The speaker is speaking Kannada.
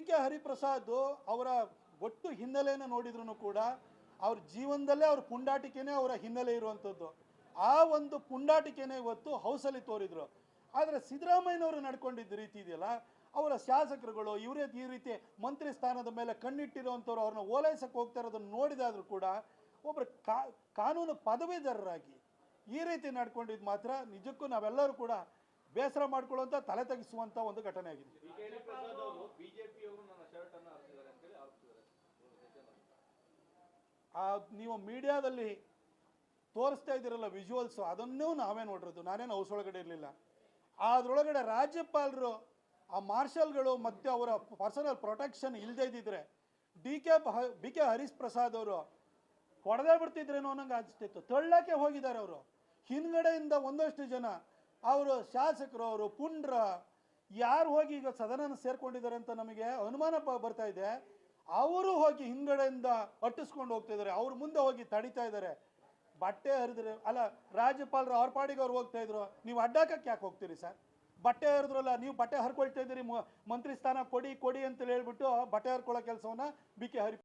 ಕೆ ಹರಿಪ್ರಸಾದ್ ಅವರ ಒಟ್ಟು ಹಿನ್ನೆಲೆಯನ್ನು ನೋಡಿದ್ರು ಕೂಡ ಅವ್ರ ಜೀವನದಲ್ಲೇ ಅವ್ರ ಪುಂಡಾಟಿಕೆನೇ ಅವರ ಹಿನ್ನೆಲೆ ಇರುವಂಥದ್ದು. ಆ ಒಂದು ಪುಂಡಾಟಿಕೆನೇ ಇವತ್ತು ಹೌಸಲ್ಲಿ ತೋರಿದ್ರು. ಆದರೆ ಸಿದ್ದರಾಮಯ್ಯನವರು ನಡ್ಕೊಂಡಿದ್ದ ರೀತಿ ಇದೆಯಲ್ಲ, ಅವರ ಶಾಸಕರುಗಳು ಇವರೇ ಈ ರೀತಿ ಮಂತ್ರಿ ಸ್ಥಾನದ ಮೇಲೆ ಕಣ್ಣಿಟ್ಟಿರುವಂಥವ್ರು ಅವ್ರನ್ನ ಓಲೈಸಕ್ಕೆ ಹೋಗ್ತಾ ಇರೋದನ್ನು ನೋಡಿದಾದರೂ ಕೂಡ ಒಬ್ಬರು ಕಾನೂನು ಪದವೀಧರರಾಗಿ ಈ ರೀತಿ ನಡ್ಕೊಂಡಿದ್ದು ಮಾತ್ರ ನಿಜಕ್ಕೂ ನಾವೆಲ್ಲರೂ ಕೂಡ ಬೇಸರ ಮಾಡ್ಕೊಳ್ಳುವಂಥ, ತಲೆ ತಗ್ಗಿಸುವಂಥ ಒಂದು ಘಟನೆ ಆಗಿದೆ. ನೀವು ಮೀಡಿಯಾದಲ್ಲಿ ತೋರಿಸ್ತಾ ಇದ್ದೀರಲ್ಲ ವಿಜುವಲ್ಸು, ಅದನ್ನೂ ನಾವೇ ನೋಡಿರೋದು, ನಾನೇನು ಹೌಸ್ ಒಳಗಡೆ ಇರಲಿಲ್ಲ. ಅದರೊಳಗಡೆ ರಾಜ್ಯಪಾಲರು ಆ ಮಾರ್ಷಲ್ಗಳು ಮತ್ತು ಅವರ ಪರ್ಸನಲ್ ಪ್ರೊಟೆಕ್ಷನ್ ಇಲ್ಲದೇ ಇದ್ದಿದ್ರೆ ಬಿ ಕೆ ಹರಿಪ್ರಸಾದ್ ಅವರು ಹೊಡೆದೇ ಬಿಡ್ತಿದ್ರೇನೋ ಅನ್ನೋಂಗೆ ಅನಿಸ್ತಿತ್ತು. ತಳ್ಳಕ್ಕೆ ಹೋಗಿದ್ದಾರೆ ಅವರು. ಹಿಂದ್ಗಡೆಯಿಂದ ಒಂದಷ್ಟು ಜನ ಅವರು ಶಾಸಕರು, ಅವರು ಪುಂಡ್ರ ಯಾರು ಹೋಗಿ ಈಗ ಸದನ ಸೇರ್ಕೊಂಡಿದ್ದಾರೆ ಅಂತ ನಮಗೆ ಅನುಮಾನ ಬರ್ತಾ ಇದೆ. ಅವರು ಹೋಗಿ ಹಿಂದ್ಗಡೆಯಿಂದ ಅಟ್ಟಿಸ್ಕೊಂಡು ಹೋಗ್ತಾ ಇದ್ದಾರೆ, ಅವ್ರ ಮುಂದೆ ಹೋಗಿ ತಡಿತಾ ಇದ್ದಾರೆ. ಬಟ್ಟೆ ಹರಿದ್ರೆ ಅಲ್ಲ, ರಾಜ್ಯಪಾಲರು ಅವ್ರ ಪಾಡಿಗೆ ಅವ್ರು ಹೋಗ್ತಾ ಇದ್ರು, ನೀವು ಅಡ್ಡಾಕಕ್ಕೆ ಯಾಕೆ ಹೋಗ್ತೀರಿ ಸರ್? ಬಟ್ಟೆ ಹರಿದ್ರಲ್ಲ, ನೀವು ಬಟ್ಟೆ ಹರ್ಕೊಳ್ತಾ ಇದ್ದೀರಿ, ಮಂತ್ರಿ ಸ್ಥಾನ ಕೊಡಿ ಕೊಡಿ ಅಂತ ಹೇಳ್ಬಿಟ್ಟು ಬಟ್ಟೆ ಹರ್ಕೊಳ್ಳೋ ಕೆಲಸವನ್ನ ಬಿ ಕೆ ಹರಿ